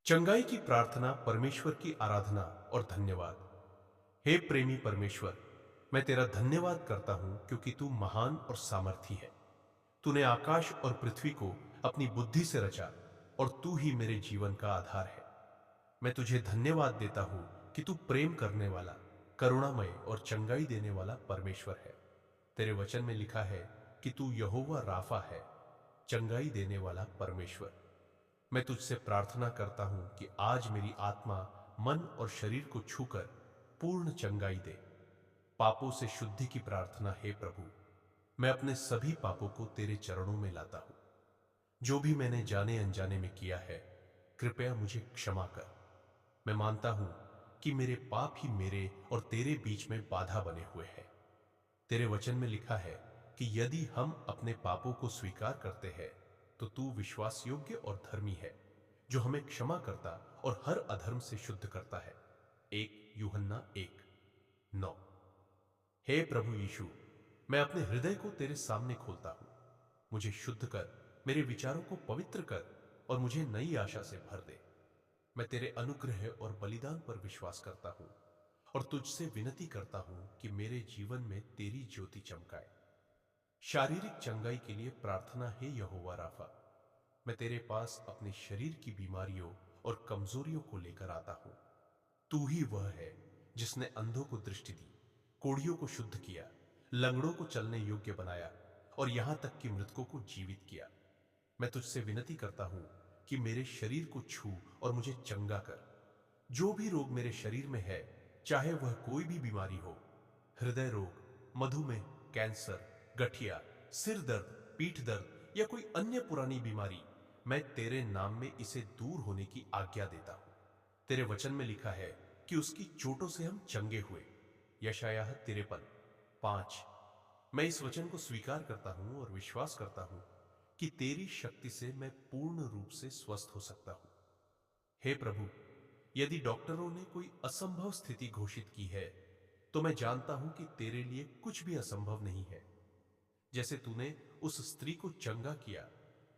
चंगाई की प्रार्थना, परमेश्वर की आराधना और धन्यवाद। हे प्रेमी परमेश्वर, मैं तेरा धन्यवाद करता हूं क्योंकि तू महान और सामर्थी है। तूने आकाश और पृथ्वी को अपनी बुद्धि से रचा और तू ही मेरे जीवन का आधार है। मैं तुझे धन्यवाद देता हूं कि तू प्रेम करने वाला, करुणामय और चंगाई देने वाला परमेश्वर है। तेरे वचन में लिखा है कि तू यहोवा राफा है, चंगाई देने वाला परमेश्वर। मैं तुझसे प्रार्थना करता हूं कि आज मेरी आत्मा, मन और शरीर को छूकर पूर्ण चंगाई दे। पापों से शुद्धि की प्रार्थना। हे प्रभु, मैं अपने सभी पापों को तेरे चरणों में लाता हूं। जो भी मैंने जाने अनजाने में किया है, कृपया मुझे क्षमा कर। मैं मानता हूं कि मेरे पाप ही मेरे और तेरे बीच में बाधा बने हुए हैं। तेरे वचन में लिखा है कि यदि हम अपने पापों को स्वीकार करते हैं तो तू विश्वास योग्य और धर्मी है, जो हमें क्षमा करता और हर अधर्म से शुद्ध करता है। 1 यूहन्ना 1:9। हे प्रभु यीशु, मैं अपने हृदय को तेरे सामने खोलता हूं। मुझे शुद्ध कर, मेरे विचारों को पवित्र कर और मुझे नई आशा से भर दे। मैं तेरे अनुग्रह और बलिदान पर विश्वास करता हूं और तुझसे विनती करता हूं कि मेरे जीवन में तेरी ज्योति चमकाए। शारीरिक चंगाई के लिए प्रार्थना। है यहोवा राफा, मैं तेरे पास अपने शरीर की बीमारियों और कमजोरियों को लेकर आता हूं। तू ही वह है जिसने अंधों को दृष्टि दी, कोढ़ियों को शुद्ध किया, लंगड़ों को चलने योग्य बनाया और यहां तक कि मृतकों को जीवित किया। मैं तुझसे विनती करता हूं कि मेरे शरीर को छू और मुझे चंगा कर। जो भी रोग मेरे शरीर में है, चाहे वह कोई भी बीमारी हो, हृदय रोग, मधुमेह, कैंसर, गठिया, सिर दर्द, पीठ दर्द या कोई अन्य पुरानी बीमारी, मैं तेरे नाम में इसे दूर होने की आज्ञा देता हूं। तेरे वचन में लिखा है कि उसकी चोटों से हम चंगे हुए। यशायाह 53:5। मैं इस वचन को स्वीकार करता हूं और विश्वास करता हूं कि तेरी शक्ति से मैं पूर्ण रूप से स्वस्थ हो सकता हूं। हे प्रभु, यदि डॉक्टरों ने कोई असंभव स्थिति घोषित की है, तो मैं जानता हूं कि तेरे लिए कुछ भी असंभव नहीं है। जैसे तूने उस स्त्री को चंगा किया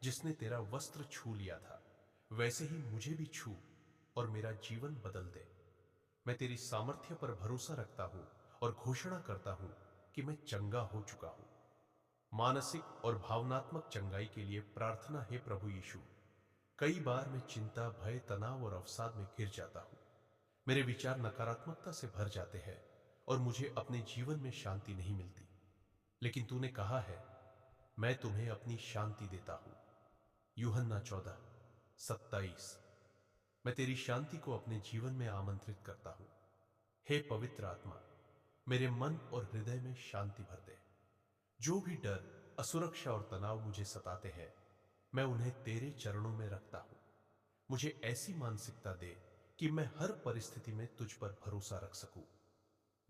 जिसने तेरा वस्त्र छू लिया था, वैसे ही मुझे भी छू और मेरा जीवन बदल दे। मैं तेरी सामर्थ्य पर भरोसा रखता हूं और घोषणा करता हूं कि मैं चंगा हो चुका हूं। मानसिक और भावनात्मक चंगाई के लिए प्रार्थना। है प्रभु यीशु, कई बार मैं चिंता, भय, तनाव और अवसाद में घिर जाता हूं। मेरे विचार नकारात्मकता से भर जाते हैं और मुझे अपने जीवन में शांति नहीं मिलती। लेकिन तूने कहा है, मैं तुम्हें अपनी शांति देता हूं। यूहन्ना 14:27। मैं तेरी शांति को अपने जीवन में आमंत्रित करता हूं। हे पवित्र आत्मा, मेरे मन और हृदय में शांति भर दे। जो भी डर, असुरक्षा और तनाव मुझे सताते हैं, मैं उन्हें तेरे चरणों में रखता हूं। मुझे ऐसी मानसिकता दे कि मैं हर परिस्थिति में तुझ पर भरोसा रख सकूं।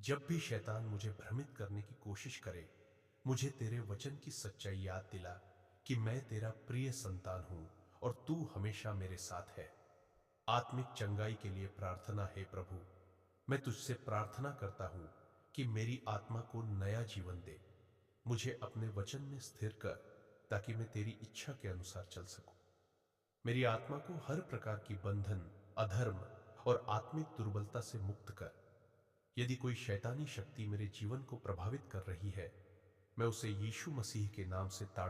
जब भी शैतान मुझे भ्रमित करने की कोशिश करे, मुझे तेरे वचन की सच्चाई याद दिला कि मैं तेरा प्रिय संतान हूं और तू हमेशा मेरे साथ है। आत्मिक चंगाई के लिए प्रार्थना। है प्रभु, मैं तुझसे प्रार्थना करता हूं कि मेरी आत्मा को नया जीवन दे। मुझे अपने वचन में स्थिर कर ताकि मैं तेरी इच्छा के अनुसार चल सकूं। मेरी आत्मा को हर प्रकार की बंधन, अधर्म और आत्मिक दुर्बलता से मुक्त कर। यदि कोई शैतानी शक्ति मेरे जीवन को प्रभावित कर रही है, मैं उसे यीशु मसीह के नाम से ताड़ना